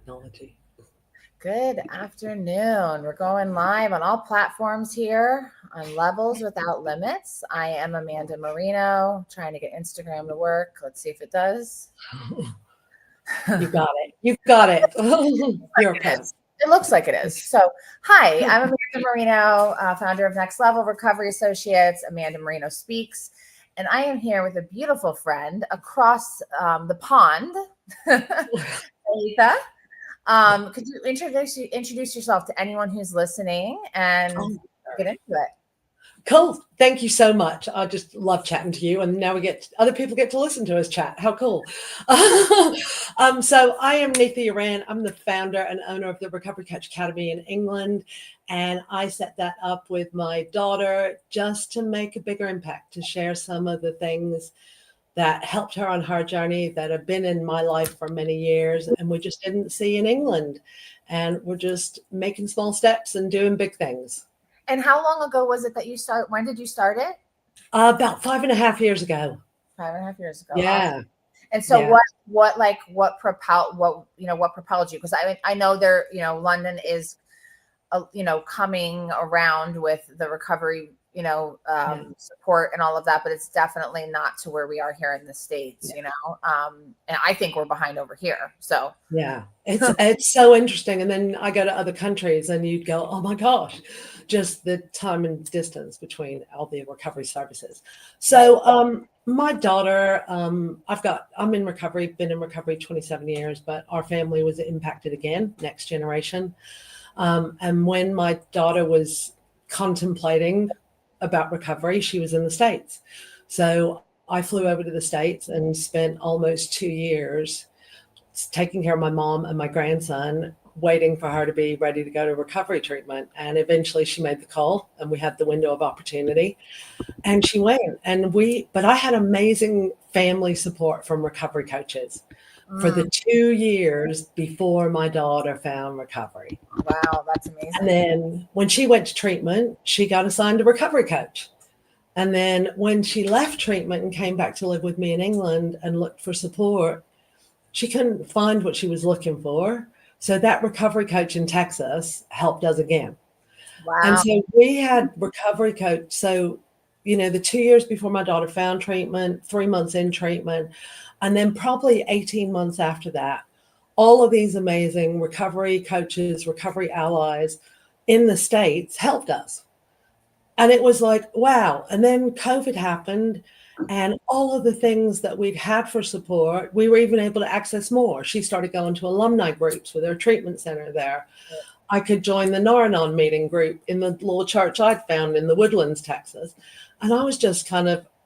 technology. Good afternoon. We're going live on all platforms here on Levels Without Limits. I am Amanda Marino, trying to get Instagram to work. Let's see if it does. You got it. You got it. You're a pro. It looks like it is. So, hi, I'm Amanda Marino, founder of Next Level Recovery Associates. Amanda Marino Speaks. And I am here with a beautiful friend across the pond, Naetha. Could you introduce yourself to anyone who's listening and get into it? Cool. Thank you so much. I just love chatting to you, and now other people get to listen to us chat. How cool. So I am Naetha Uren. I'm the founder and owner of the Recovery Coach Academy in England, and I set that up with my daughter just to make a bigger impact, to share some of the things that helped her on her journey that have been in my life for many years and we just didn't see in England. And we're just making small steps and doing big things. And how long ago was it that you started? When did you start it? About 5.5 years ago. 5.5 years ago. Yeah. Awesome. And so what propelled you? Because I know there, London is, coming around with the recovery, support and all of that, but it's definitely not to where we are here in the States, and I think we're behind over here. So yeah, it's so interesting. And then I go to other countries and you'd go, oh my gosh, just the time and distance between all the recovery services. So my daughter, I'm in recovery, been in recovery 27 years, but our family was impacted again, next generation. And when my daughter was contemplating about recovery, she was in the States. So I flew over to the States and spent almost 2 years taking care of my mom and my grandson, waiting for her to be ready to go to recovery treatment. And eventually she made the call and we had the window of opportunity and she went. But I had amazing family support from recovery coaches for the 2 years before my daughter found recovery. Wow, that's amazing. And then when she went to treatment, she got assigned a recovery coach. And then when she left treatment and came back to live with me in England and looked for support, she couldn't find what she was looking for. So that recovery coach in Texas helped us again. Wow. And so we had recovery coach. So, the 2 years before my daughter found treatment, 3 months in treatment, and then probably 18 months after that, all of these amazing recovery coaches, recovery allies in the States helped us. And it was like, wow. And then COVID happened and all of the things that we'd had for support, we were even able to access more. She started going to alumni groups with her treatment center there. I could join the Naranon meeting group in the little church I'd found in the Woodlands, Texas. And I was just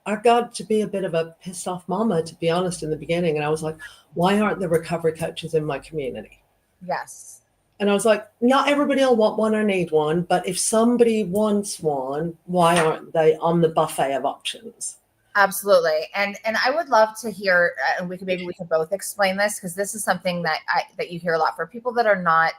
I got to be a bit of a pissed off mama, to be honest, in the beginning. And I was like, why aren't there recovery coaches in my community? Yes. And I was like, not everybody will want one or need one, but if somebody wants one, why aren't they on the buffet of options? Absolutely. And I would love to hear, and we could both explain this, because this is something that you hear a lot for people that are not,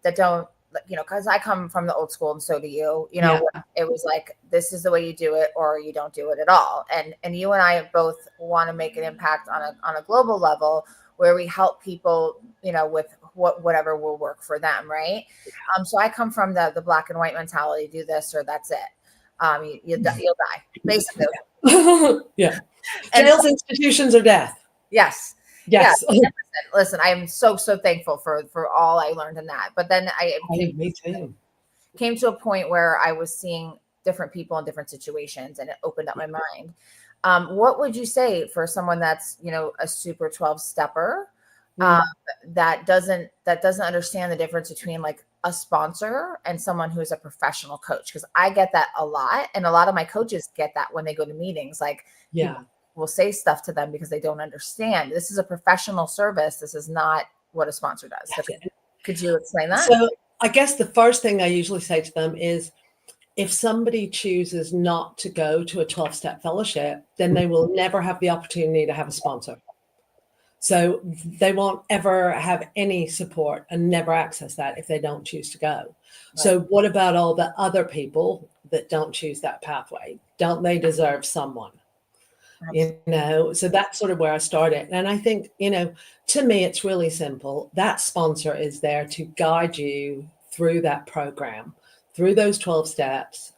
that don't, because I come from the old school and so do you, It was like, this is the way you do it or you don't do it at all. And you and I both want to make an impact on a global level where we help people, with whatever will work for them. Right. So I come from the black and white mentality, do this or that's it. You'll die, basically. Yeah. Jails, institutions, or death. Yes. Yes. Yeah. Listen, I am so thankful for all I learned in that. But then Me too. Came to a point where I was seeing different people in different situations, and it opened up my mind. What would you say for someone that's a super 12 stepper that doesn't understand the difference between like a sponsor and someone who's a professional coach? Because I get that a lot, and a lot of my coaches get that when they go to meetings. Like, will say stuff to them because they don't understand. This is a professional service. This is not what a sponsor does. So could you explain that? So I guess the first thing I usually say to them is, if somebody chooses not to go to a 12-step fellowship, then they will never have the opportunity to have a sponsor. So they won't ever have any support and never access that if they don't choose to go. Right. So what about all the other people that don't choose that pathway? Don't they deserve someone? So that's sort of where I started. And I think, to me, it's really simple. That sponsor is there to guide you through that program, through those 12 steps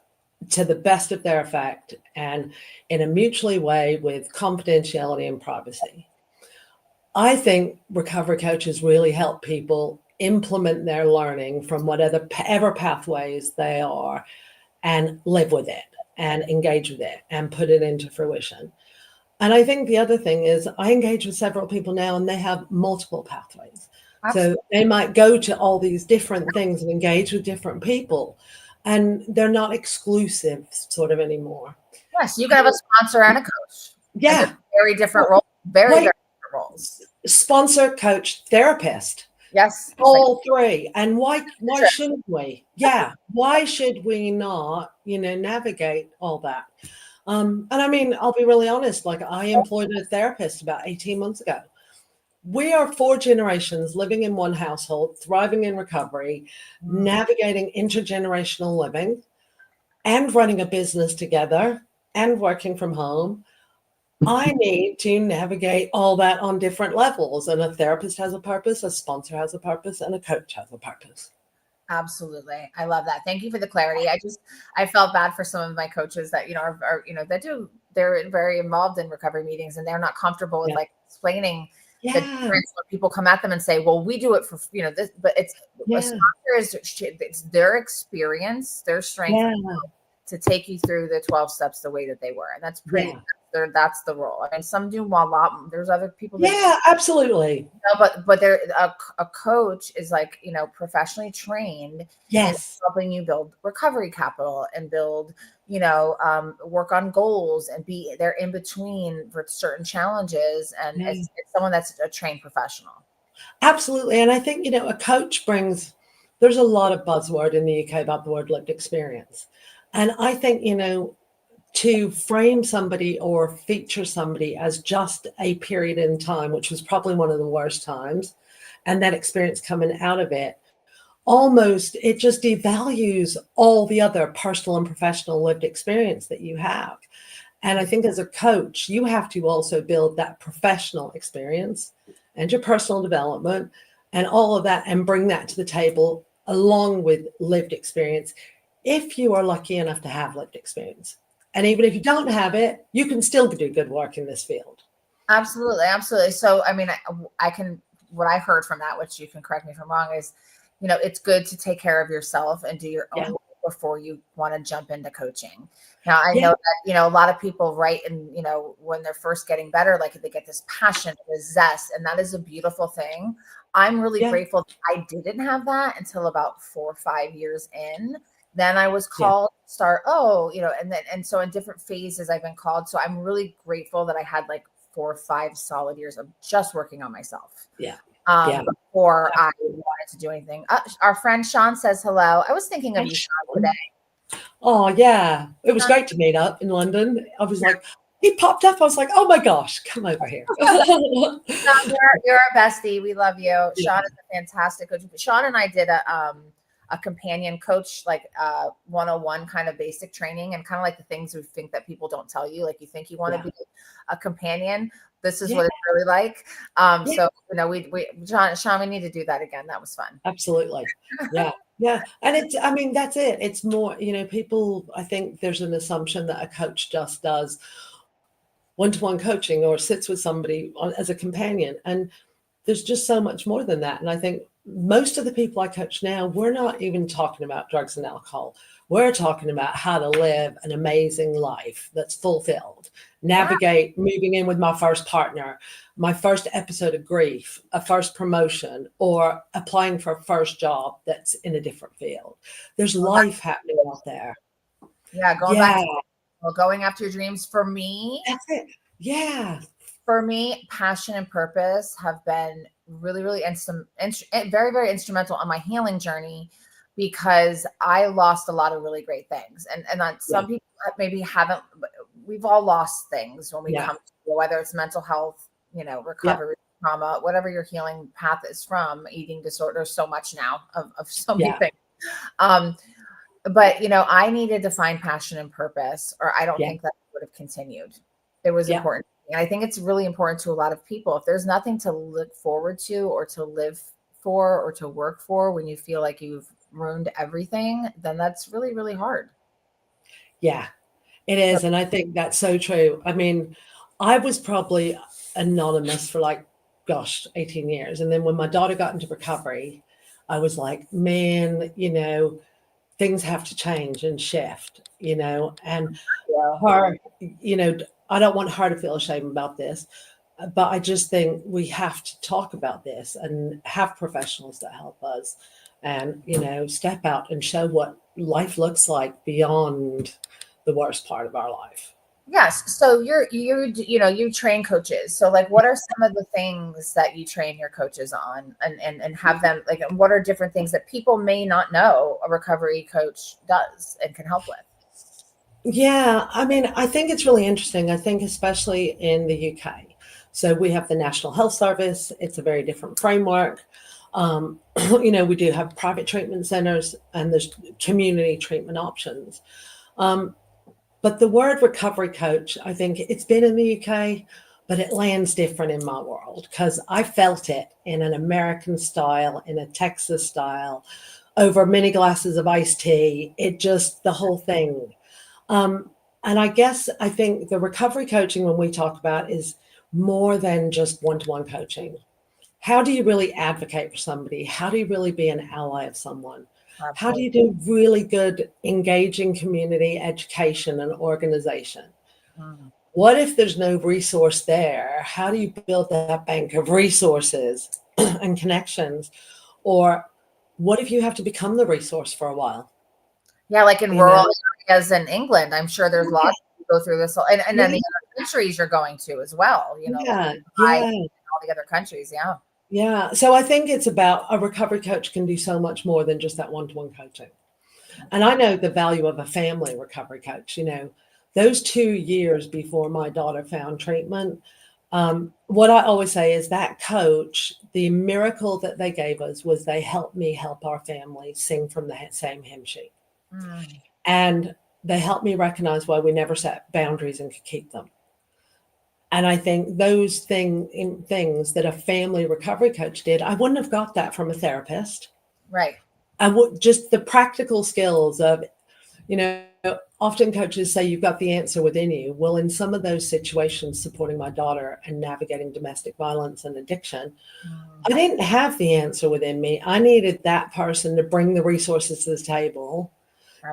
to the best of their effect and in a mutually way with confidentiality and privacy. I think recovery coaches really help people implement their learning from whatever pathways they are and live with it and engage with it and put it into fruition. And I think the other thing is I engage with several people now and they have multiple pathways. Absolutely. So they might go to all these different things and engage with different people and they're not exclusive sort of anymore. Yes, you can have a sponsor and a coach. Yeah. And very different roles. Very different roles. Sponsor, coach, therapist. Yes. All three. And why shouldn't we? Yeah. Why should we not, navigate all that? And I mean, I'll be really honest, like I employed a therapist about 18 months ago. We are 4 generations living in one household, thriving in recovery, navigating intergenerational living and running a business together and working from home. I need to navigate all that on different levels. And a therapist has a purpose, a sponsor has a purpose, and a coach has a purpose. Absolutely. I love that. Thank you for the clarity. I felt bad for some of my coaches that, they're very involved in recovery meetings and they're not comfortable with like explaining the difference when people come at them and say, well, we do it for, this, but it's a sponsor it's their experience, their strength to take you through the 12 steps the way that they were. And that's pretty, that's the role. I mean, some do a lot. There's other people that absolutely. But they're a coach is like, professionally trained in helping you build recovery capital and build, work on goals and be there in between for certain challenges. And it's someone that's a trained professional. Absolutely. And I think, a coach there's a lot of buzzword in the UK about the word lived experience. And I think, to frame somebody or feature somebody as just a period in time, which was probably one of the worst times, and that experience coming out of it, it just devalues all the other personal and professional lived experience that you have. And I think as a coach, you have to also build that professional experience and your personal development and all of that and bring that to the table along with lived experience if you are lucky enough to have lived experience. And even if you don't have it, you can still do good work in this field. Absolutely. Absolutely. So, I mean, what I heard from that, which you can correct me if I'm wrong, is, it's good to take care of yourself and do your own before you want to jump into coaching. Now, I know that, a lot of people when they're first getting better, like they get this passion, this zest, and that is a beautiful thing. I'm really grateful that I didn't have that until about 4 or 5 years in. Then I was called to start, and so in different phases I've been called. So I'm really grateful that I had like 4 or 5 solid years of just working on myself. Before I wanted to do anything. Our friend Sean says hello. I was thinking of you, Sean, today. Oh yeah. It was great to meet up in London. I was like, he popped up. I was like, oh my gosh, come over here. No, you're our bestie. We love you. Sean is a fantastic coach. Sean and I did a companion coach, like 101 kind of basic training, and kind of like the things we think that people don't tell you, like you think you want to be a companion. This is what it's really like. So, Sean, we need to do that again. That was fun. Absolutely. Yeah. And that's it. It's more, people, I think there's an assumption that a coach just does one-to-one coaching or sits with somebody as a companion. And there's just so much more than that. And I think most of the people I coach now, we're not even talking about drugs and alcohol. We're talking about how to live an amazing life that's fulfilled, navigate moving in with my first partner, my first episode of grief, a first promotion, or applying for a first job that's in a different field. There's life happening out there. Yeah, going after your dreams. For me, that's it. Yeah. For me, passion and purpose have been really, really very, very instrumental on my healing journey, because I lost a lot of really great things. And some people maybe haven't, we've all lost things when we come to, whether it's mental health, recovery, trauma, whatever your healing path is from, eating disorder. There's so much now of so many things. But, I needed to find passion and purpose, or I don't think that would have continued. It was Yeah. important. And I think it's really important to a lot of people. If there's nothing to look forward to or to live for or to work for when you feel like you've ruined everything, then that's really, really hard. Yeah, it So, is. And I think that's so true. I mean, I was probably anonymous for like, gosh, 18 years. And then when my daughter got into recovery, I was like, man, things have to change and shift, and yeah. her, I don't want her to feel ashamed about this, but I just think we have to talk about this and have professionals that help us and, step out and show what life looks like beyond the worst part of our life. Yes. So you train coaches. So like what are some of the things that you train your coaches on and have them like and what are different things that people may not know a recovery coach does and can help with? Yeah, I mean, I think it's really interesting. I think especially in the UK. So we have the National Health Service. It's a very different framework. We do have private treatment centers and there's community treatment options. Um, but the word recovery coach, I think it's been in the UK, but it lands different in my world because I felt it in an American style, in a Texas style, over many glasses of iced tea. It just, the whole thing. Um, and I think the recovery coaching, when we talk about, is more than just one to one coaching. How do you really advocate for somebody? How do you really be an ally of someone? How do Absolutely. you do really good engaging community education and organization? Mm. What if there's no resource there? How do you build that bank of resources and connections? Or what if you have to become the resource for a while? Yeah, like in You rural know? areas in England, I'm sure there's Yeah, lots who go through this, and then yeah, the other countries you're going to as well. Like yeah, Dubai yeah. and all the other countries. Yeah, Yeah. So I think it's about a recovery coach can do so much more than just that one to one coaching. And I know the value of a family recovery coach. Those 2 years before my daughter found treatment, what I always say is that coach, the miracle that they gave us was they helped me help our family sing from the same hymn sheet. mm, And they helped me recognize why we never set boundaries and could keep them. And I think those things that a family recovery coach did, I wouldn't have got that from a therapist. right. I would just the practical skills of, you know, often coaches say you've got the answer within you. Well, in some of those situations, supporting my daughter and navigating domestic violence and addiction, Mm, I didn't have the answer within me. I needed that person to bring the resources to the table,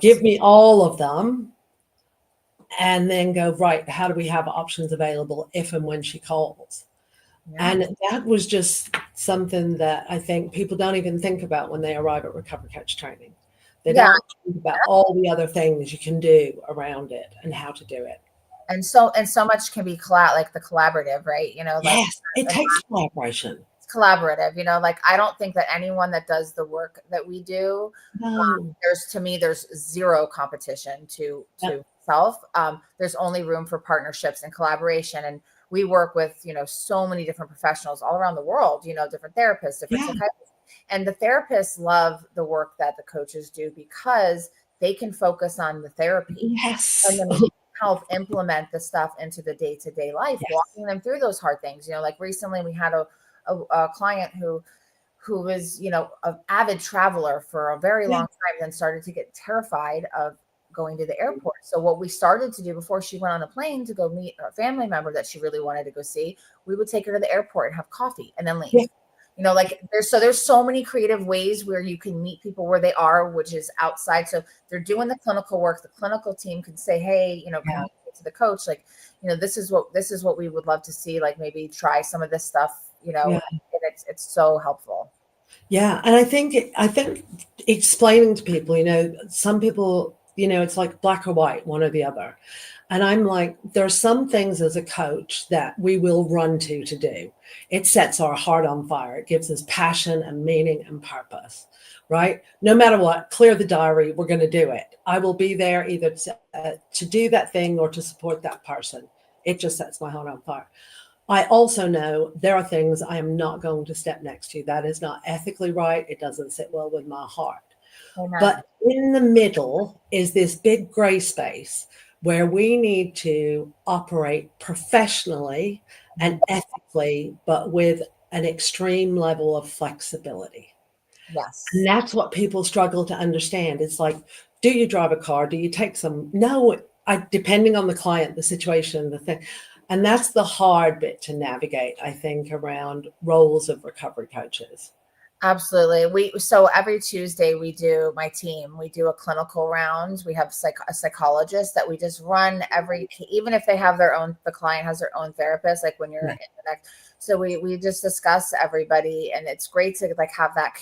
give absolutely. me all of them, and then go, right, how do we have options available if and when she calls? Yeah. And that was just something that I think people don't even think about when they arrive at recovery coach training. They Yeah. don't think about all the other things you can do around it and how to do it. And so much can be like the collaborative, right? Like Yes, it and takes collaboration. it's collaborative, like I don't think that anyone that does the work that we do, No. there's zero competition Yeah, to self. There's only room for partnerships and collaboration. And we work with, so many different professionals all around the world, different therapists, different yeah, psychiatrists. And the therapists love the work that the coaches do because they can focus on the therapy and yes, then we help implement the stuff into the day-to-day life, yes, walking them through those hard things. Like recently we had a client who was, an avid traveler for a very yeah, long time, then started to get terrified of going to the airport. So what we started to do before she went on a plane to go meet a family member that she really wanted to go see, we would take her to the airport and have coffee and then leave. yeah, Like there's so many creative ways where you can meet people where they are, which is outside. So they're doing the clinical work. The clinical team can say, hey, yeah, communicate to the coach, like, this is what we would love to see. Like maybe try some of this stuff, yeah. and it's so helpful. Yeah, and I think explaining to people, some people, it's like black or white, one or the other. And I'm like, there are some things as a coach that we will run to do. It sets our heart on fire. It gives us passion and meaning and purpose, right? No matter what, clear the diary, we're going to do it. I will be there either to do that thing or to support that person. It just sets my heart on fire. I also know there are things I am not going to step next to. That is not ethically right. It doesn't sit well with my heart. Amen. But in the middle is this big gray space where we need to operate professionally and ethically, but with an extreme level of flexibility. And Yes. that's what people struggle to understand. It's like, do you drive a car? Do you take some? No, depending on the client, the situation, the thing. And that's the hard bit to navigate, I think, around roles of recovery coaches. Absolutely. So every Tuesday we do, my team, we do a clinical round. We have a psychologist that we just run even if they have the client has their own therapist, like when you're Yeah. in the next. So we just discuss everybody, and it's great to like have that,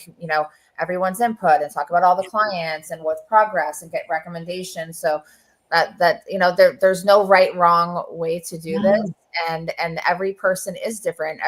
everyone's input and talk about all the clients and what's progress and get recommendations. So there's no right, wrong way to do this. No. And every person is different.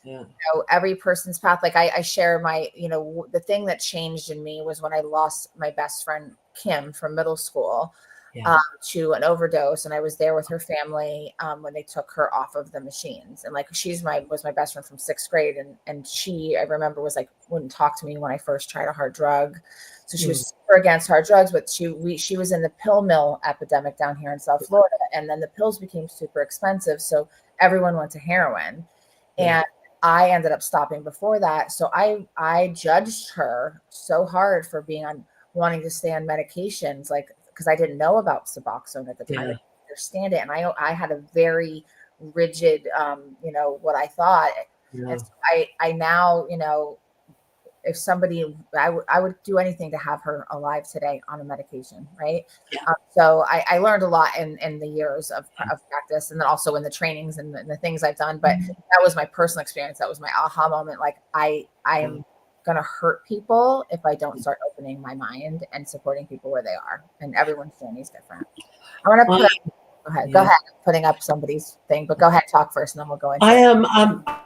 Yeah. Every person's path. Like I share the thing that changed in me was when I lost my best friend, Kim, from middle school, Yeah. to an overdose. And I was there with her family when they took her off of the machines. And like, was my best friend from 6th grade. And she, I remember, was like, wouldn't talk to me when I first tried a hard drug. So she was super against hard drugs, but she was in the pill mill epidemic down here in South Florida. And then the pills became super expensive. So everyone went to heroin. And I ended up stopping before that. So I judged her so hard for wanting to stay on medications, like, because I didn't know about Suboxone at the time. I didn't understand it. And I had a very rigid, what I thought. Yeah. And so I now, if somebody, I would do anything to have her alive today on a medication. Right. Yeah. So I learned a lot in the years of practice, and then also in the trainings and the things I've done. But that was my personal experience. That was my aha moment. Like I am going to hurt people if I don't start opening my mind and supporting people where they are. And everyone's journey is different. I want to go ahead, putting up somebody's thing, but go ahead, talk first, and then we'll go into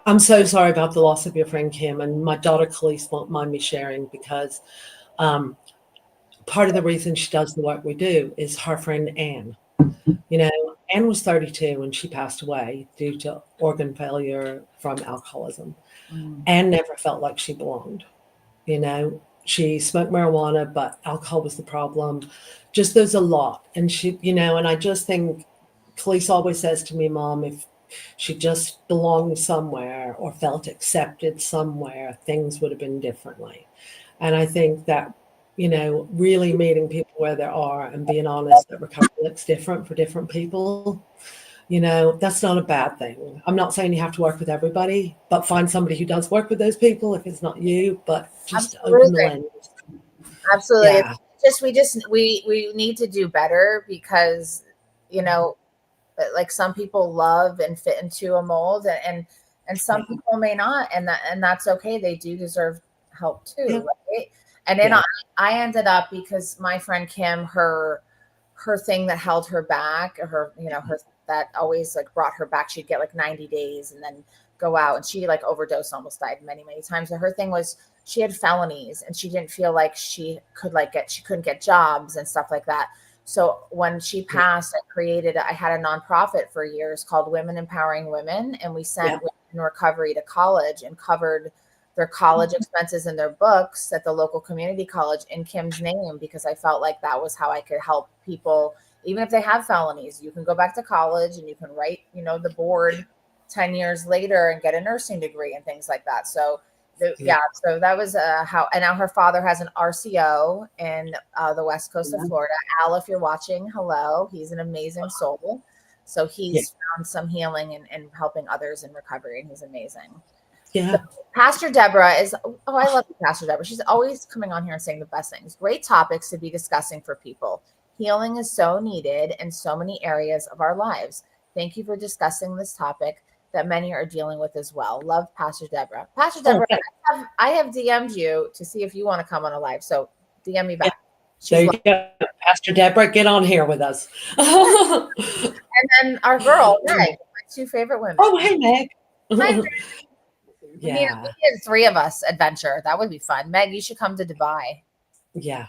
I'm so sorry about the loss of your friend Kim, and my daughter Khalees won't mind me sharing, because part of the reason she does the work we do is her friend Anne. Anne was 32 when she passed away due to organ failure from alcoholism. Anne never felt like she belonged. She smoked marijuana, but alcohol was the problem. Just there's a lot. And and I just think Khalees always says to me, Mom, if she just belonged somewhere or felt accepted somewhere, things would have been differently. And I think that, really meeting people where they are and being honest that recovery looks different for different people, that's not a bad thing. I'm not saying you have to work with everybody, but find somebody who does work with those people if it's not you, but just open the lens. Absolutely. Yeah. We need to do better, because, like some people love and fit into a mold, and some people may not, and that's okay. They do deserve help too. Right? And then I ended up, because my friend Kim, her thing that held her back, her that always like brought her back, she'd get like 90 days and then go out, and she like overdosed, almost died many times. So her thing was, she had felonies and she didn't feel like she couldn't get jobs and stuff like that. So when she passed, I had a nonprofit for years called Women Empowering Women, and we sent women in recovery to college and covered their college expenses and their books at the local community college in Kim's name, because I felt like that was how I could help people. Even if they have felonies, you can go back to college and you can write, the board 10 years later and get a nursing degree and things like that. So so that was how. And now her father has an RCO in the west coast of Florida. Al, if you're watching, hello. He's an amazing soul. So he's found some healing and helping others in recovery, and he's amazing. Yeah. So Pastor Deborah I love Pastor Deborah. She's always coming on here and saying the best things. Great topics to be discussing for people. Healing is so needed in so many areas of our lives. Thank you for discussing this topic that many are dealing with as well. Love, Pastor Deborah. Pastor Deborah, I have DM'd you to see if you want to come on a live. So DM me back. There you go. Pastor Deborah, get on here with us. And then our girl, Meg, my 2 favorite women. Oh, hey, Meg. Hi, Meg. We need 3 of us adventure. That would be fun. Meg, you should come to Dubai. Yeah.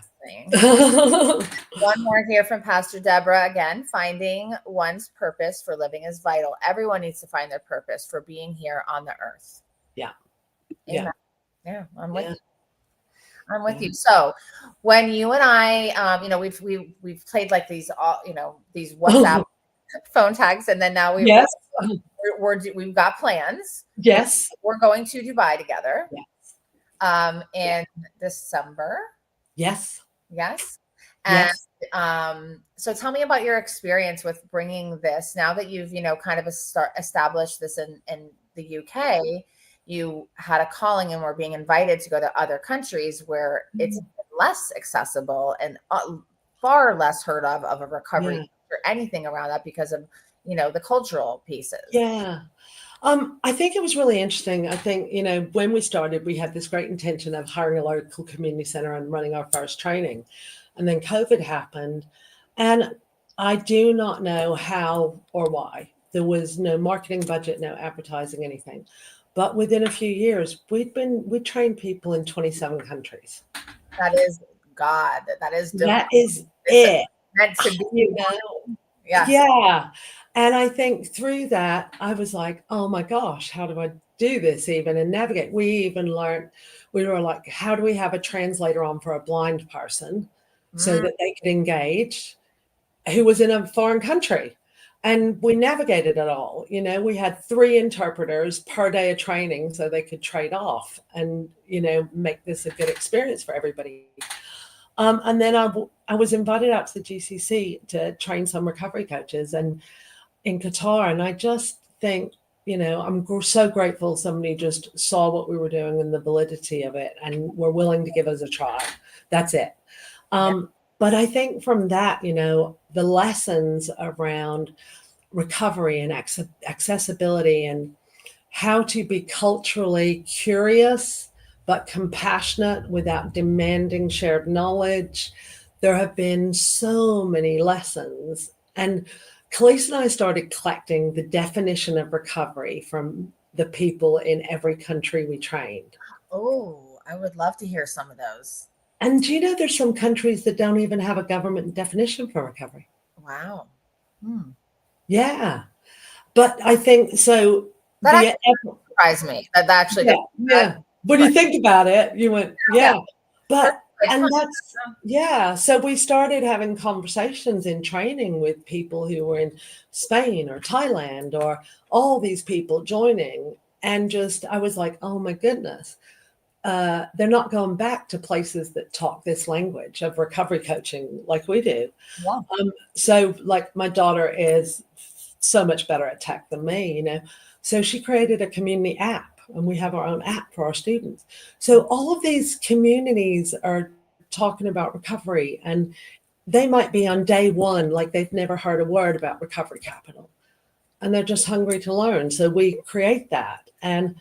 One more here from Pastor Deborah. Again, finding one's purpose for living is vital. Everyone needs to find their purpose for being here on the earth. Yeah. Amen. Yeah, I'm with you. I'm with Yeah. you. So when you and I, we've played like these, these WhatsApp phone tags, and then now Yes. we've got plans. Yes. We're going to Dubai together, Yeah. in December. Yes. Yes. And Yes. so tell me about your experience with bringing this now that you've, kind of established this in the UK. You had a calling and were being invited to go to other countries where it's less accessible and far less heard of a recovery Yeah. or anything around that because of, the cultural pieces. Yeah. I think it was really interesting. I think, when we started, we had this great intention of hiring a local community center and running our first training. And then COVID happened. And I do not know how or why. There was no marketing budget, no advertising, anything. But within a few years, we trained people in 27 countries. That is God. That is divine. That is It's it. meant to be. You know? Yes. Yeah. And I think through that, I was like, oh my gosh, how do I do this even and navigate? We even learned, we were like, how do we have a translator on for a blind person so that they could engage who was in a foreign country? And we navigated it all. We had 3 interpreters per day of training so they could trade off and, make this a good experience for everybody. And then I was invited out to the GCC to train some recovery coaches and in Qatar. And I just think, I'm so grateful somebody just saw what we were doing and the validity of it and were willing to give us a try. That's it. But I think from that, the lessons around recovery and accessibility and how to be culturally curious but compassionate without demanding shared knowledge. There have been so many lessons. And Khalees and I started collecting the definition of recovery from the people in every country we trained. Oh, I would love to hear some of those. And do you know there's some countries that don't even have a government definition for recovery? Wow. Yeah. But I think so. That actually surprised me. That actually. Yeah. When you think about it, you went, yeah. But and that's so we started having conversations in training with people who were in Spain or Thailand or all these people joining, and just I was like, oh my goodness, they're not going back to places that talk this language of recovery coaching like we do. Yeah. So like my daughter is so much better at tech than me, so she created a community app. And we have our own app for our students. So all of these communities are talking about recovery, and they might be on day one, like they've never heard a word about recovery capital, and they're just hungry to learn. So we create that. And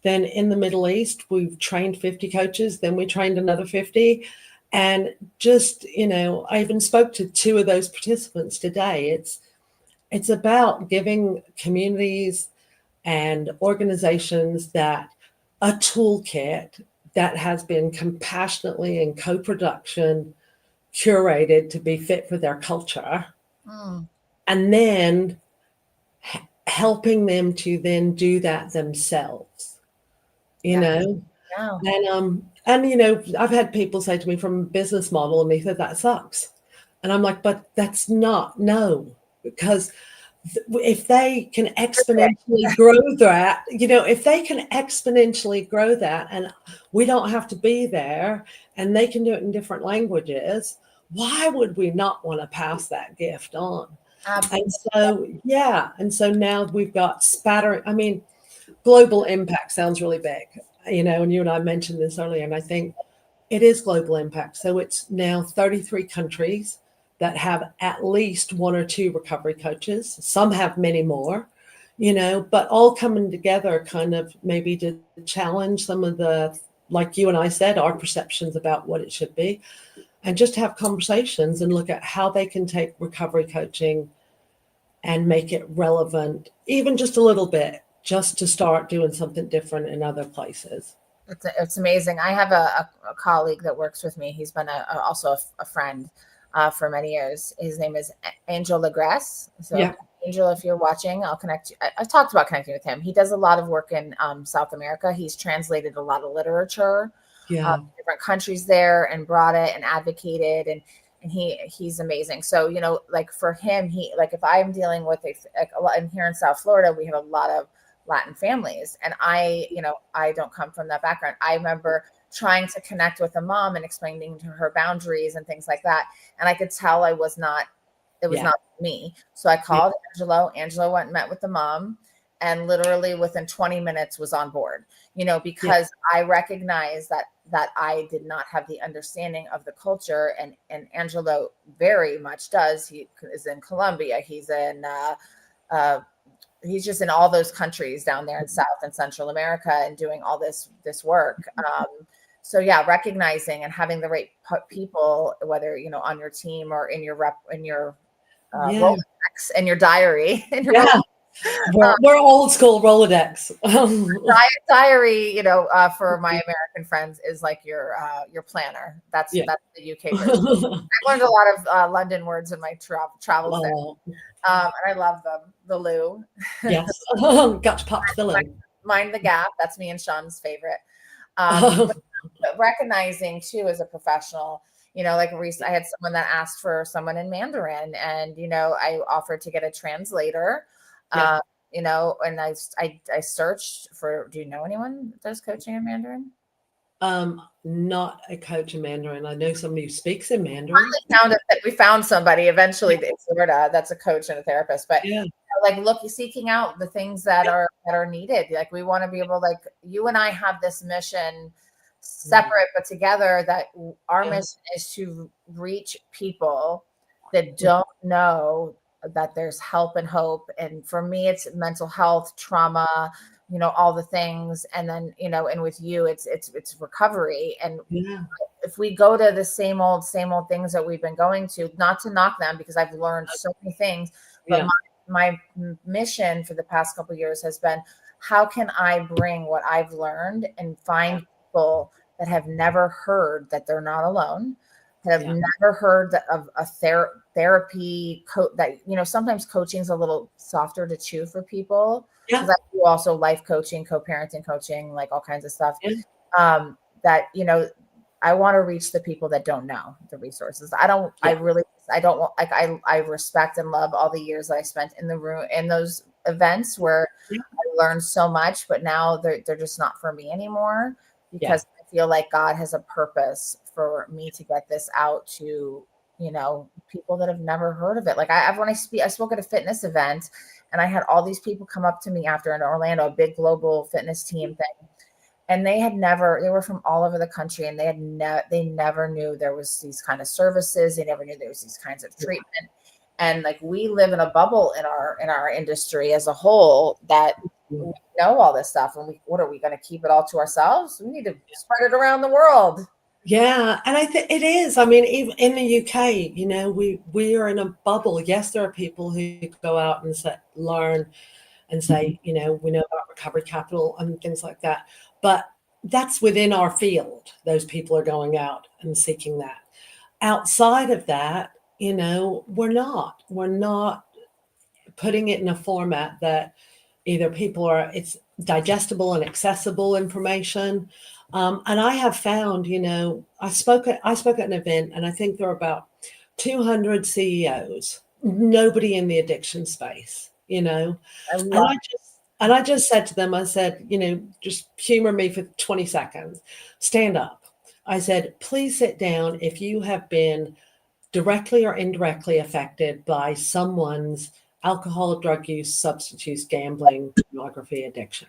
then in the Middle East, we've trained 50 coaches. Then we trained another 50. And just, I even spoke to 2 of those participants today. It's about giving communities and organizations that a toolkit that has been compassionately and co-production curated to be fit for their culture, and then helping them to then do that themselves, and I've had people say to me from a business model, Naetha, that sucks, and I'm like, but that's not, no, because if they can exponentially grow that, and we don't have to be there and they can do it in different languages, why would we not want to pass that gift on? Absolutely. And so now we've got global impact sounds really big, and you and I mentioned this earlier, and I think it is global impact. So it's now 33 countries that have at least 1 or 2 recovery coaches. Some have many more, but all coming together kind of maybe to challenge some of the, like you and I said, our perceptions about what it should be, and just have conversations and look at how they can take recovery coaching and make it relevant, even just a little bit, just to start doing something different in other places. It's amazing. I have a colleague that works with me. He's been also a friend for many years. His name is Angel Legresse. So Angel, if you're watching, I'll connect you. I've talked about connecting with him. He does a lot of work in South America. He's translated a lot of literature Yeah. different countries there and brought it and advocated, and he's amazing. So, like for him, like if I'm dealing with a lot, and here in South Florida, we have a lot of Latin families, and I don't come from that background. I remember trying to connect with a mom and explaining to her boundaries and things like that. And I could tell it was not me. So I called Angelo. Angelo went and met with the mom, and literally within 20 minutes was on board, because I recognized that I did not have the understanding of the culture, and Angelo very much does. He is in Colombia. He's in, he's just in all those countries down there in South and Central America and doing all this work. So yeah, recognizing and having the right people, whether, on your team or in your Rolodex, in your diary, in your we're old school Rolodex. Diary, for my American friends is like your planner. That's the UK version. I learned a lot of London words in my travels there. And I love them. The loo. Yes. Got to pop filling. Mind the gap. That's me and Sean's favorite. But recognizing too, as a professional, like I had someone that asked for someone in Mandarin, and I offered to get a translator. And I searched for. Do you know anyone that does coaching in Mandarin? Not a coach in Mandarin. I know somebody who speaks in Mandarin. We found somebody eventually in Florida that's a coach and a therapist, but seeking out the things that are needed. Like we want to be able, like you and I have this mission separate but together, that our mission is to reach people that don't know that there's help and hope. And for me, it's mental health, trauma, all the things. And then, and with you, it's recovery. And if we go to the same old things that we've been going to, not to knock them, because I've learned so many things, but my mission for the past couple of years has been, how can I bring what I've learned and find people that have never heard that they're not alone, that have never heard of a therapy that, sometimes coaching is a little softer to chew for people. Because I do also life coaching, co-parenting coaching, like all kinds of stuff. That, I want to reach the people that don't know the resources. I respect and love all the years that I spent in the room, in those events where I learned so much, but now they're just not for me anymore, because I feel like God has a purpose for me to get this out to, people that have never heard of it. Like I spoke at a fitness event, and I had all these people come up to me after in Orlando, a big global fitness team thing. And they were from all over the country, and they never knew there was these kind of services. They never knew there was these kinds of treatment. And like, we live in a bubble in our industry as a whole, that we know all this stuff. And what are we going to keep it all to ourselves? We need to spread it around the world. Yeah. And I think it is. I mean, even in the UK, we are in a bubble. Yes, there are people who go out and learn and say, we know about recovery capital and things like that. But that's within our field. Those people are going out and seeking that. Outside of that, we're not putting it in a format that either it's digestible and accessible information. And I have found, I spoke at an event, and I think there are about 200 CEOs, nobody in the addiction space, and I just said to them, I said, just humor me for 20 seconds, stand up. I said, please sit down if you have been directly or indirectly affected by someone's alcohol, drug use, substance use, gambling, pornography, addiction.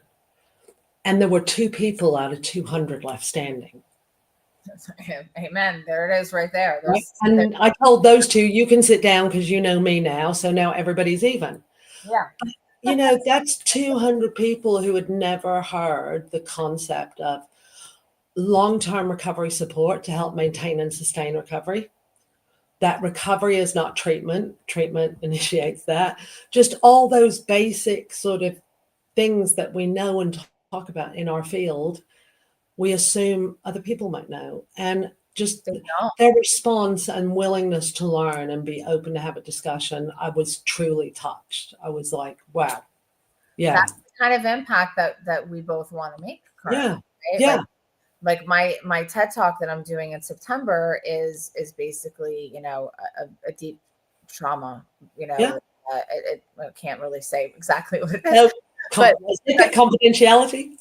And there were 2 people out of 200 left standing. Amen. There it is right there. And I told those 2, you can sit down because you know me now. So now everybody's even. Yeah. That's 200 people who had never heard the concept of long-term recovery support to help maintain and sustain recovery. That recovery is not treatment. Treatment initiates that. Just all those basic sort of things that we know and talk about in our field, we assume other people might know. And just their response and willingness to learn and be open to have a discussion, I was truly touched. I was like, wow. Yeah. That's the kind of impact that we both want to make currently. Yeah. Right? Yeah. Like, like my TED talk that I'm doing in September is basically, a deep trauma, Yeah. I can't really say exactly what it No, is, but confidentiality.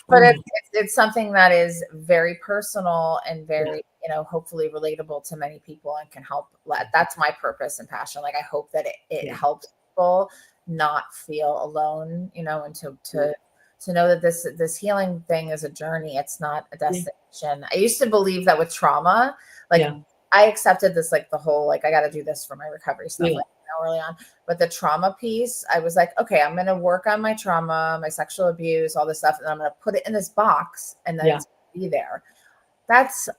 but it's something that is very personal and very, hopefully relatable to many people and can help. That's my purpose and passion. Like, I hope that it helps people not feel alone, and to know that this healing thing is a journey. It's not a destination. I used to believe that with trauma, like I accepted this, like the whole, like, I got to do this for my recovery stuff. Like, early on, but the trauma piece, I was like, okay, I'm going to work on my trauma, my sexual abuse, all this stuff, and I'm going to put it in this box, and then it's going to be there.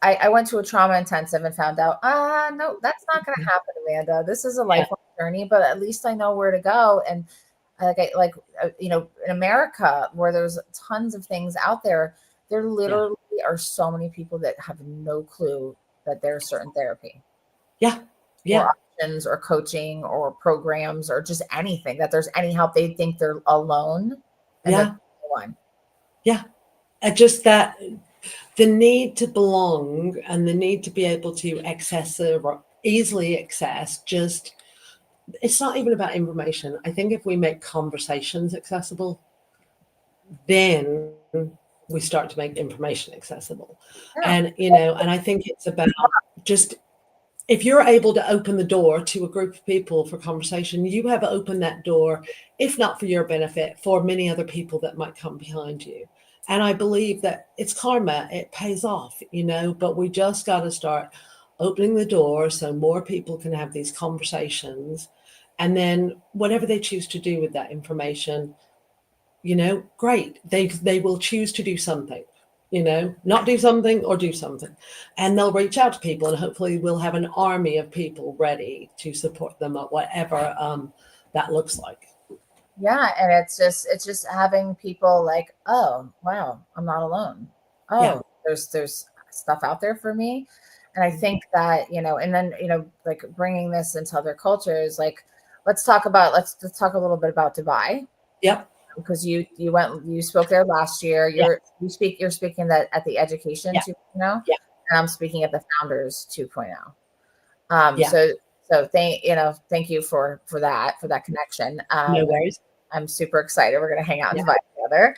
I went to a trauma intensive and found out, no, that's not going to happen, Amanda. This is a lifelong journey, but at least I know where to go. And in America, where there's tons of things out there, there literally are so many people that have no clue that there's certain therapy. Or options or coaching or programs or just anything, that there's any help. They think they're alone. And one. Just that the need to belong and the need to be able to access or easily access, just, it's not even about information. I think if we make conversations accessible, then we start to make information accessible. And, and I think it's about just, if you're able to open the door to a group of people for conversation, you have opened that door, if not for your benefit, for many other people that might come behind you. And I believe that it's karma, it pays off, but we just got to start opening the door so more people can have these conversations. And then whatever they choose to do with that information, great. They will choose to do something. Not do something or do something. And they'll reach out to people, and hopefully we'll have an army of people ready to support them at whatever that looks like. Yeah. And it's just having people like, oh, wow, I'm not alone. Oh, there's stuff out there for me. And I think that, and then, like bringing this into other cultures, like, let's talk a little bit about Dubai. Yep. Because you spoke there last year. You're speaking that at the Education 2.0, and I'm speaking at the Founders 2.0. So thank you for that connection. No worries. I'm super excited. We're going to hang out in Dubai together.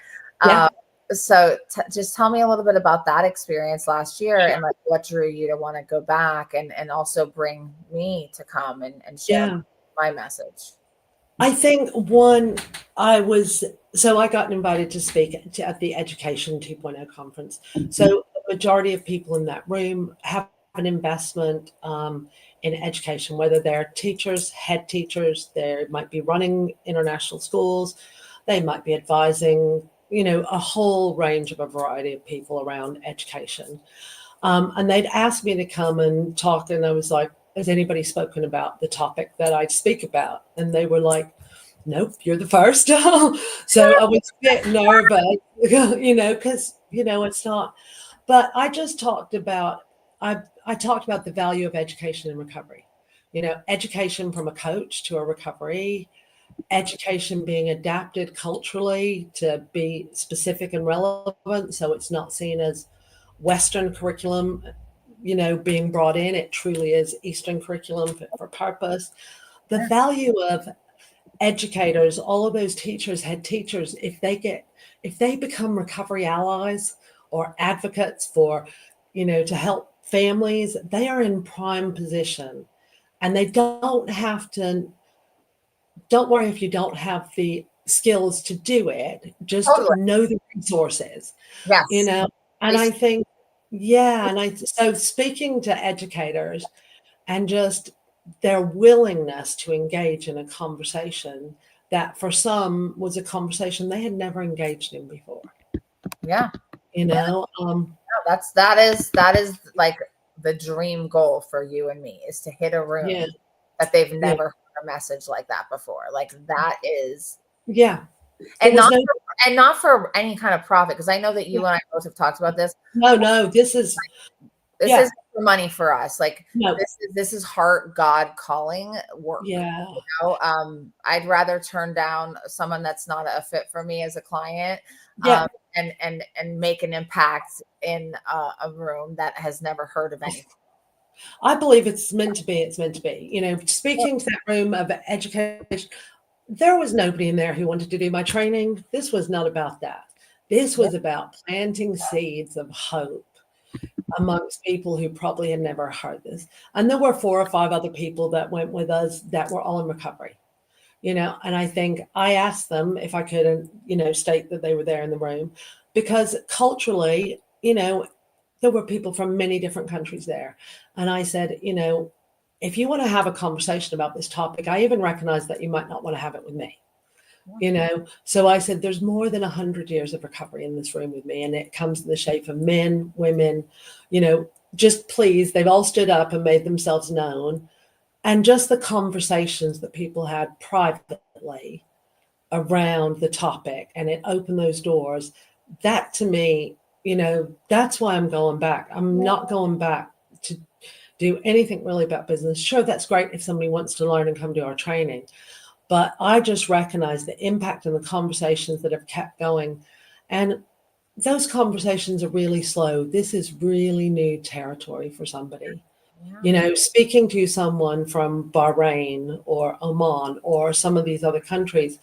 So just tell me a little bit about that experience last year and like what drew you to want to go back and also bring me to come and share my message. I think I got invited to speak at the Education 2.0 conference. So the majority of people in that room have an investment in education, whether they're teachers, head teachers, they might be running international schools, they might be advising, a whole range of a variety of people around education. And they'd asked me to come and talk, and I was like, has anybody spoken about the topic that I'd speak about? And they were like, nope, you're the first. So I was a bit nervous, because, it's not. But I just talked about, I talked about the value of education and recovery. Education from a coach to a recovery, education being adapted culturally to be specific and relevant. So it's not seen as Western curriculum, being brought in. It truly is Eastern curriculum fit for purpose. The value of educators, all of those teachers, head teachers, if they become recovery allies or advocates for, to help families, they are in prime position, and they don't worry if you don't have the skills to do it, just know the resources, and I think, so speaking to educators and just their willingness to engage in a conversation that for some was a conversation they had never engaged in before. That is like the dream goal for you and me, is to hit a room that they've never heard a message like that before. Like that is and not for any kind of profit, because I know that you and I both have talked about this. No, this is This Yeah. isn't for money for us. Like No. this is heart God calling work. Yeah. You know, I'd rather turn down someone that's not a fit for me as a client, Yeah. and make an impact in a room that has never heard of anything. I believe it's meant to be. It's meant to be. You know, speaking to that room of education, there was nobody in there who wanted to do my training. This was not about that. This was about planting seeds of hope amongst people who probably had never heard this. And there were 4 or 5 other people that went with us that were all in recovery, you know. And I think I asked them if I could, you know, state that they were there in the room, because culturally, you know, there were people from many different countries there. And I said, you know, if you want to have a conversation about this topic, I even recognize that you might not want to have it with me. You know, so I said, there's more than 100 years of recovery in this room with me, and it comes in the shape of men, women, you know, just please, they've all stood up and made themselves known. And just the conversations that people had privately around the topic, and it opened those doors. That to me, you know, that's why I'm going back. I'm not going back to do anything really about business. Sure, that's great if somebody wants to learn and come to our training. But I just recognize the impact and the conversations that have kept going. And those conversations are really slow. This is really new territory for somebody. You know, speaking to someone from Bahrain or Oman or some of these other countries,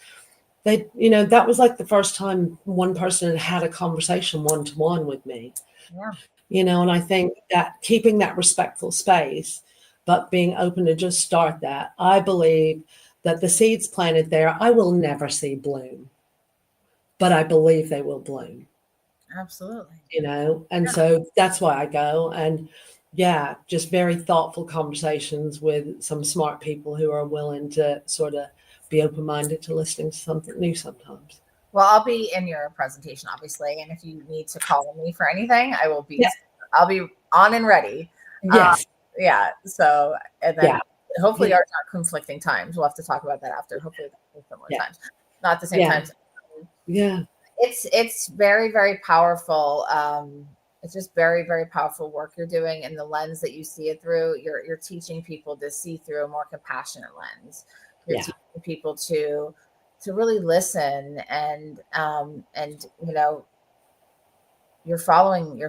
they, you know, that was like the first time one person had a conversation one-to-one with me. Yeah. You know, and I think that keeping that respectful space, but being open to just start that, I believe that the seeds planted there, I will never see bloom, but I believe they will bloom. Absolutely. You know, and so that's why I go. And yeah, just very thoughtful conversations with some smart people who are willing to sort of be open-minded to listening to something new sometimes. Well, I'll be in your presentation, obviously, and if you need to call me for anything, I will be. Yeah. I'll be on and ready. Yes. Yeah. So, and then Yeah. hopefully Yeah. our conflicting times. We'll have to talk about that after. Hopefully, similar Yeah. times, not the same Yeah. times. Yeah. It's very, very powerful. It's just very, very powerful work you're doing, and the lens that you see it through. You're teaching people to see through a more compassionate lens. You're Yeah. teaching people to really listen, and you know, you're following your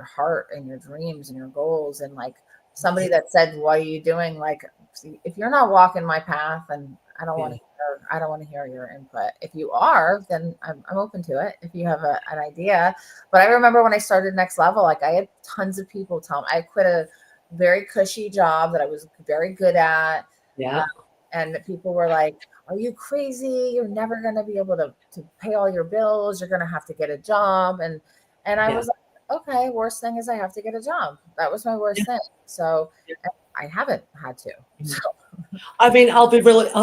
heart and your dreams and your goals. And like somebody that said, what are you doing? Like, if you're not walking my path, and I don't want to hear your input. If you are, then I'm open to it. If you have an idea. But I remember when I started Next Level, like I had tons of people tell me I quit a very cushy job that I was very good at. Yeah. And people were like, are you crazy? You're never going to be able to pay all your bills. You're going to have to get a job. And I was like, okay, worst thing is I have to get a job. That was my worst thing. So I haven't had to. So. I mean, I'll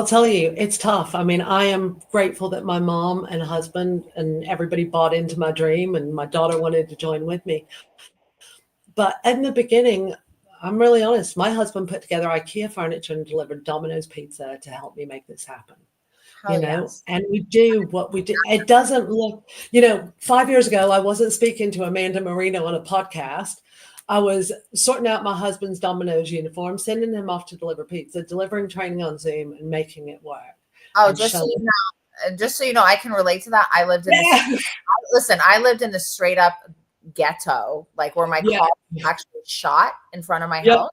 tell you, it's tough. I mean, I am grateful that my mom and husband and everybody bought into my dream, and my daughter wanted to join with me. But in the beginning, I'm really honest, my husband put together IKEA furniture and delivered Domino's pizza to help me make this happen. Oh, You know, yes. and we do what we do. It doesn't look, you know, 5 years ago, I wasn't speaking to Amanda Marino on a podcast. I was sorting out my husband's Domino's uniform, sending him off to deliver pizza, delivering training on Zoom, and making it work. Oh, just so you know, I can relate to that. I lived in I lived in the straight up ghetto, like where my car actually shot in front of my house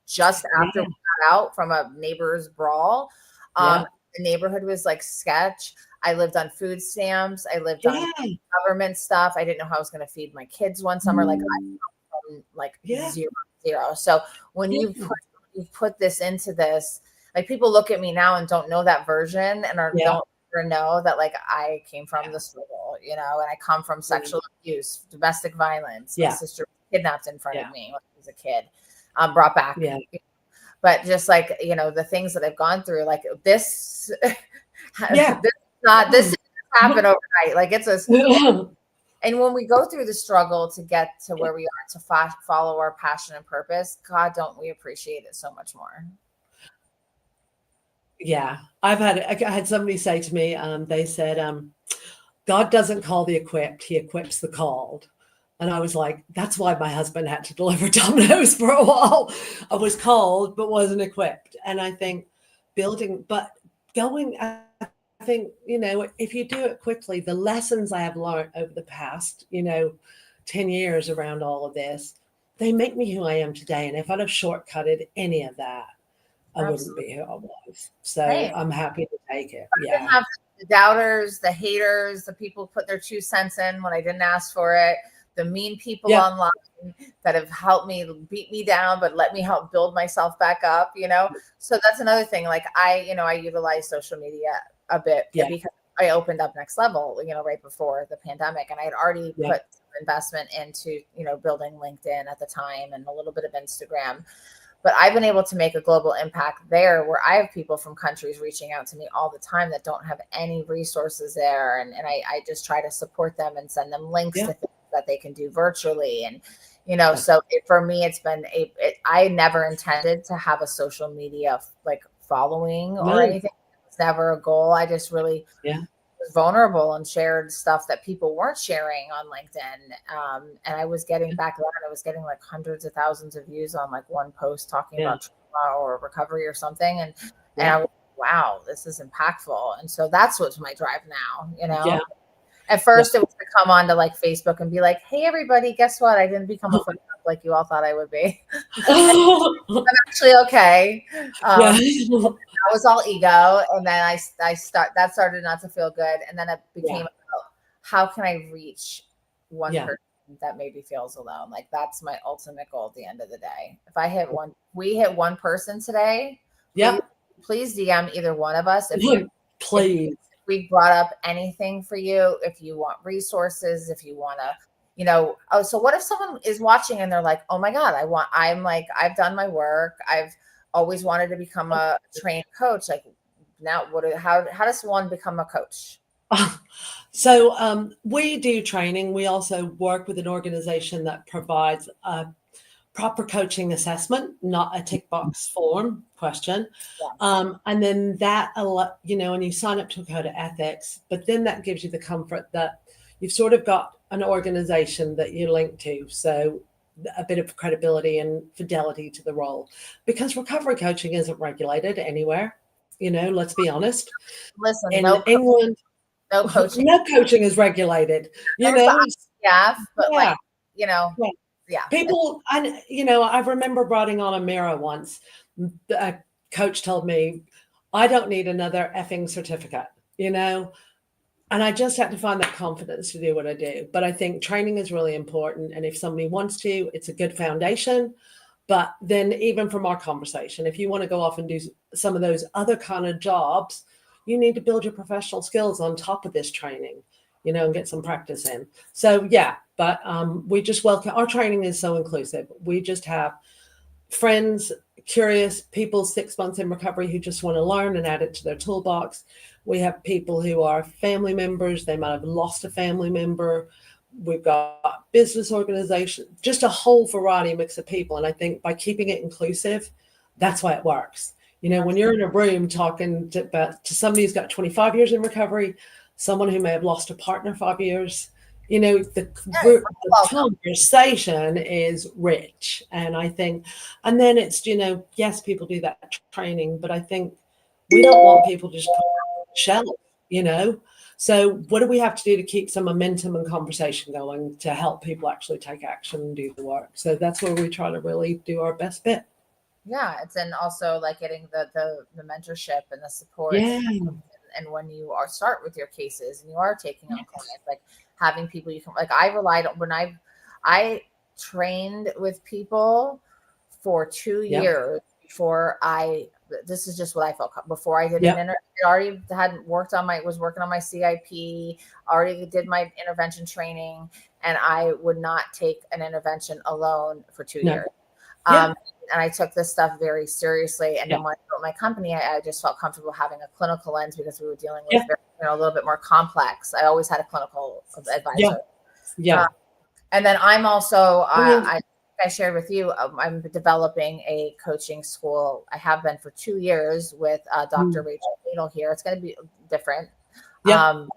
just after we got out from a neighbor's brawl. The neighborhood was like sketch. I lived on food stamps. I lived on government stuff. I didn't know how I was going to feed my kids one summer. Like I from like zero. So when you put this into this, like people look at me now and don't know that version and don't know that like I came from the struggle, you know, and I come from sexual abuse, domestic violence. My sister was kidnapped in front of me when I was a kid, brought back. But just like, you know, the things that I've gone through, like this, this happened overnight. Like it's and when we go through the struggle to get to where we are, to follow our passion and purpose, God, don't we appreciate it so much more? Yeah. I had somebody say to me, they said, God doesn't call the equipped, he equips the called. And I was like, that's why my husband had to deliver Domino's for a while. I was called, but wasn't equipped. And I think going, I think, if you do it quickly, the lessons I have learned over the past, 10 years around all of this, they make me who I am today. And if I'd have shortcutted any of that, I wouldn't be who I was. So Right. I'm happy to take it. I didn't have the doubters, the haters, the people put their 2 cents in when I didn't ask for it, the mean people online that have helped me beat me down, but let me help build myself back up, So that's another thing. Like I utilize social media a bit because I opened up Next Level, right before the pandemic. And I had already put some investment into, building LinkedIn at the time and a little bit of Instagram. But I've been able to make a global impact there where I have people from countries reaching out to me all the time that don't have any resources there. And I just try to support them and send them links to things that they can do virtually. And, so for me, it's been I never intended to have a social media like following or anything. It's never a goal. I just really was vulnerable and shared stuff that people weren't sharing on LinkedIn. And I was getting back then, I was getting like hundreds of thousands of views on like one post talking about trauma or recovery or something. And I was, wow, this is impactful. And so that's what's my drive now, At first it was to come on to like Facebook and be like, hey, everybody, guess what? I didn't become a foot like you all thought I would be. I'm actually okay. That was all ego. And then that started not to feel good. And then it became about how can I reach one person that maybe feels alone? Like that's my ultimate goal at the end of the day. If we hit one person today, please DM either one of us. Please. If we brought up anything for you, if you want resources, if you want to, so what if someone is watching and they're like, oh my God, I've done my work. I've always wanted to become a trained coach. Like now how does one become a coach? So we do training. We also work with an organization that provides a proper coaching assessment, not a tick box form question. And then that, and you sign up to a code of ethics, but then that gives you the comfort that you've sort of got an organization that you link to. So a bit of credibility and fidelity to the role, because recovery coaching isn't regulated anywhere. Let's be honest. Listen, in England, no coaching. No coaching is regulated. But people. I remember writing on a mirror once. A coach told me, "I don't need another effing certificate." And I just had to find that confidence to do what I do. But I think training is really important. And if somebody wants to, it's a good foundation. But then even from our conversation, if you want to go off and do some of those other kind of jobs, you need to build your professional skills on top of this training, and get some practice in. So, but we just welcome, our training is so inclusive. We just have friends, curious people, 6 months in recovery who just want to learn and add it to their toolbox. We have people who are family members. They might have lost a family member. We've got business organizations, just a whole variety mix of people. And I think by keeping it inclusive, that's why it works. When you're in a room talking to somebody who's got 25 years in recovery, someone who may have lost a partner 5 years, the conversation is rich. And I think, and then it's, yes, people do that training, but I think we don't want people to just put on the shelf, So what do we have to do to keep some momentum and conversation going to help people actually take action and do the work? So that's where we try to really do our best bit. Yeah, it's and also like getting the mentorship and the support. And when you start with your cases and you are taking on clients, like having people you can, like I relied on when I trained with people for 2 years before this is just what I felt before I did I already was working on my CIP, already did my intervention training, and I would not take an intervention alone for 2 years. And I took this stuff very seriously. And then when I built my company, I just felt comfortable having a clinical lens because we were dealing with a little bit more complex. I always had a clinical advisor. And then I'm also, I shared with you, I'm developing a coaching school. I have been for 2 years with Dr. Rachel Needle here. It's going to be different than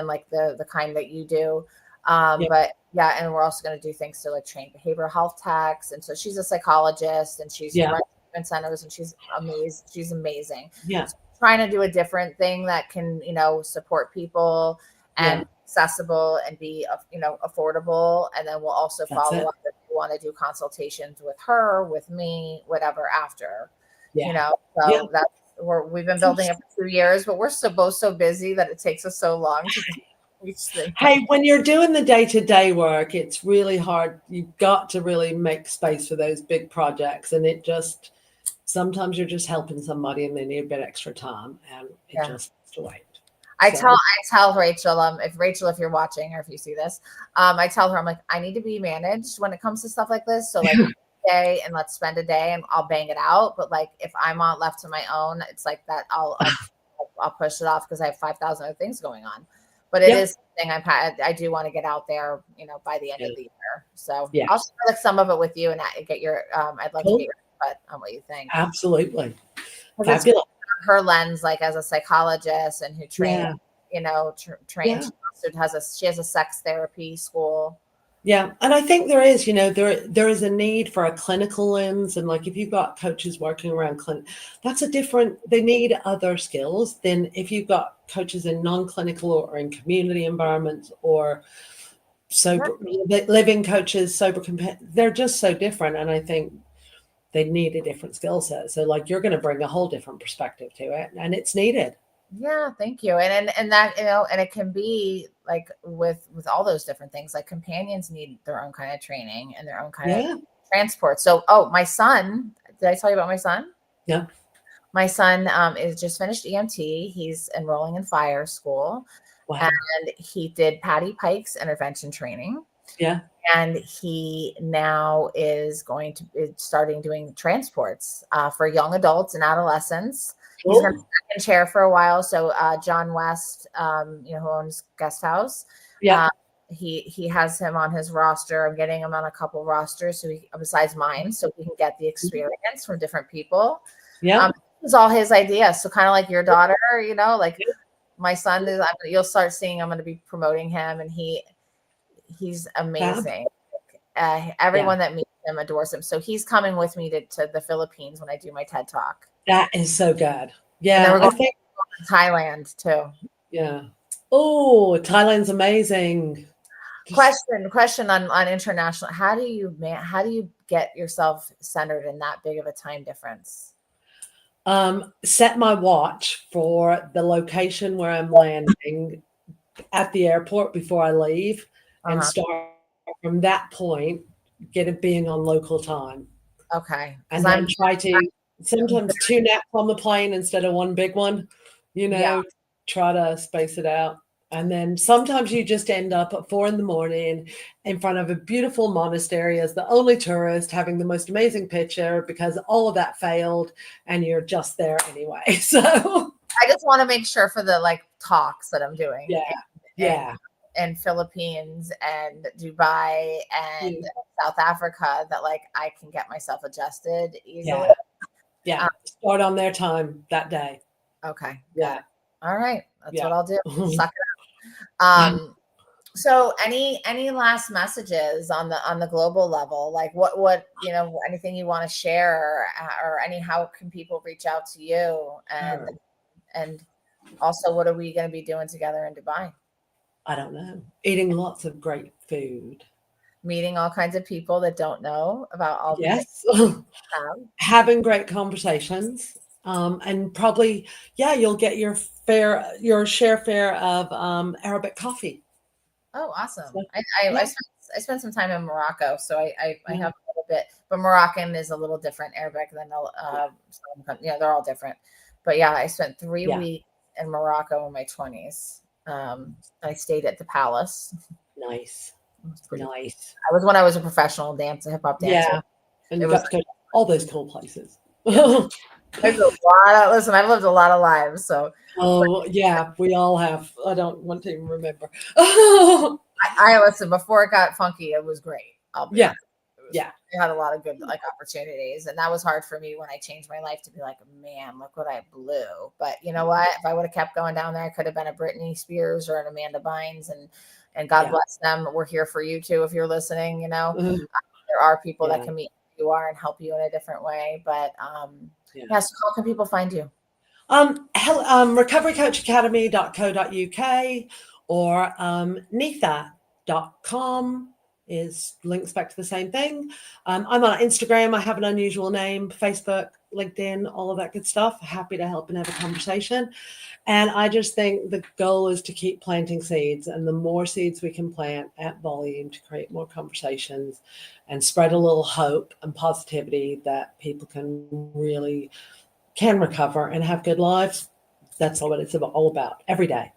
like the kind that you do. Yeah. But yeah, and we're also going to do things to like train behavioral health techs. And so she's a psychologist and she's Yeah. running treatment centers and she's amazing. She's amazing. Yeah. So trying to do a different thing that can, support people and accessible and be, affordable. And then we'll also follow up if you want to do consultations with her, with me, whatever after, so that's, we've been building it for 2 years, but we're still both so busy that it takes us so long to each thing. Hey, when you're doing the day-to-day work, it's really hard. You've got to really make space for those big projects. And sometimes you're just helping somebody and they need a bit extra time and it just has to wait. I tell Rachel, if you're watching or if you see this, I tell her, I'm like, I need to be managed when it comes to stuff like this. So like day and let's spend a day and I'll bang it out. But like, if I'm on left to my own, it's like that. I'll push it off because I have 5,000 other things going on. But it is something I do want to get out there, by the end of the year. So I'll share like some of it with you and get your, I'd love to get your input on what you think. Absolutely. Fabulous. Her lens, like as a psychologist and who trains, trains. She has a sex therapy school. Yeah. And I think there is, there is a need for a clinical lens. And like, if you've got coaches working around they need other skills than if you've got coaches in non-clinical or in community environments or sober living coaches, they're just so different. And I think they need a different skill set. So like, you're going to bring a whole different perspective to it and it's needed. Yeah, thank you. And that, and it can be like with all those different things, like companions need their own kind of training and their own kind of transport. So, my son, did I tell you about my son? Yeah. My son is just finished EMT. He's enrolling in fire school. Wow. And he did Patty Pike's intervention training. Yeah. And he now is starting doing transports for young adults and adolescents. He's been in the second chair for a while. So John West, who owns Guest House, he has him on his roster. I'm getting him on a couple rosters, so besides mine, so we can get the experience from different people. Yeah, it was all his idea. So kind of like your daughter, like my son is. You'll start seeing. I'm going to be promoting him, and he's amazing. Everyone that meets him adores him. So he's coming with me to the Philippines when I do my TED Talk. That is so good. Yeah. And then we're going to Thailand too. Yeah. Oh, Thailand's amazing. Question on international. How do you get yourself centered in that big of a time difference? Set my watch for the location where I'm landing at the airport before I leave and start from that point, being on local time. Okay. And then try to sometimes 2 naps on the plane instead of one big one, try to space it out. And then sometimes you just end up at 4 a.m. in front of a beautiful monastery as the only tourist having the most amazing picture because all of that failed and you're just there anyway. So I just want to make sure for the talks that I'm doing. In Philippines and Dubai and South Africa that I can get myself adjusted easily. Yeah. Start on their time that day. Okay. Yeah. All right. That's what I'll do. Suck it up. So any last messages on the global level? Like what anything you want to share or how can people reach out to you and also what are we going to be doing together in Dubai? I don't know. Eating lots of great food. Meeting all kinds of people that don't know about all these having great conversations. And probably, you'll get your share of Arabic coffee. Oh, awesome. So, I spent some time in Morocco, so I have a little bit, but Moroccan is a little different Arabic than they're all different. But I spent 3 weeks in Morocco in my 20s. I stayed at the Palace. Nice. Nice. I was when I was a professional hip hop dancer. Yeah. And you got to go to all those cool places. There's a lot of, listen, I've lived a lot of lives. So we all have. I don't want to even remember. I listen, before it got funky, it was great. Yeah. I had a lot of good like opportunities, and that was hard for me when I changed my life to be like, man, look what I blew. But you know what? If I would have kept going down there, I could have been a Britney Spears or an Amanda Bynes, and God bless them. We're here for you too if you're listening. You know, there are people that can meet who you are and help you in a different way. But yes, how can people find you? Recoverycoachacademy.co.uk or Naetha.com is links back to the same thing. I'm on Instagram. I have an unusual name, Facebook, LinkedIn, all of that good stuff. Happy to help and have a conversation. And I just think the goal is to keep planting seeds, and the more seeds we can plant at volume to create more conversations and spread a little hope and positivity that people can recover and have good lives. That's all what it's all about every day.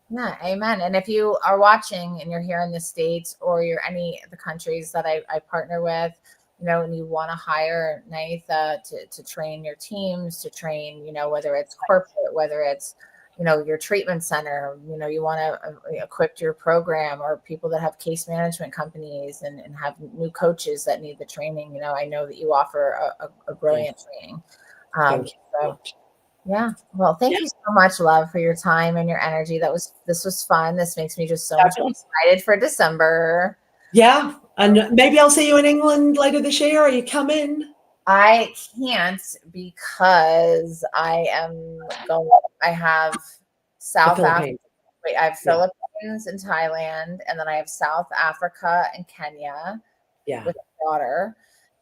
Yeah, amen. And if you are watching and you're here in the States or you're any of the countries that I partner with, you know, and you want to hire Naetha to train your teams, to train, you know, whether it's corporate, whether it's, you know, your treatment center, you know, you want to equip your program, or people that have case management companies and have new coaches that need the training. You know, I know that you offer a brilliant training. Thank you so much. Yeah. Well, thank you so much, love, for your time and your energy. This was fun. This makes me just so much excited for December. Yeah. And maybe I'll see you in England later this year. Are you coming? I can't because I have South Africa. Wait, I have Philippines and Thailand, and then I have South Africa and Kenya with my daughter.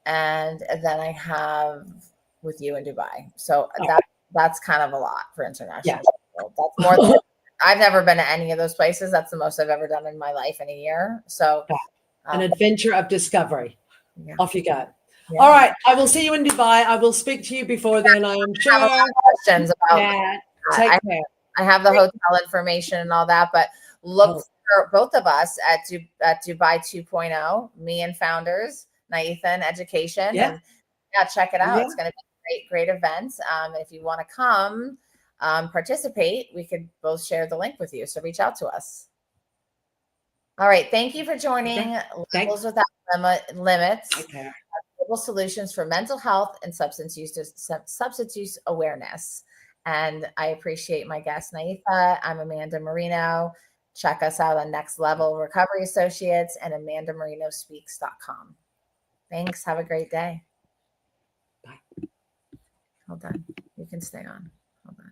And then I have with you in Dubai. So that's kind of a lot for international. That's more than I've never been to any of those places. That's the most I've ever done in my life in a year. So an adventure of discovery. Off you go. Yeah. All right. I will see you in Dubai. I will speak to you before then, I am sure. I have a lot of questions about Take care. I have the hotel information and all that, but look for both of us at Dubai 2.0, me and founders, Naetha and education. And check it out. It's going to be a great event. And if you want to come participate, we could both share the link with you. So reach out to us. All right. Thank you for joining Levels Without Limits. Global solutions for mental health and substance use awareness. And I appreciate my guest, Naetha. I'm Amanda Marino. Check us out on Next Level Recovery Associates and AmandaMarinoSpeaks.com. Thanks. Have a great day. Bye. Hold on. You can stay on. Hold on.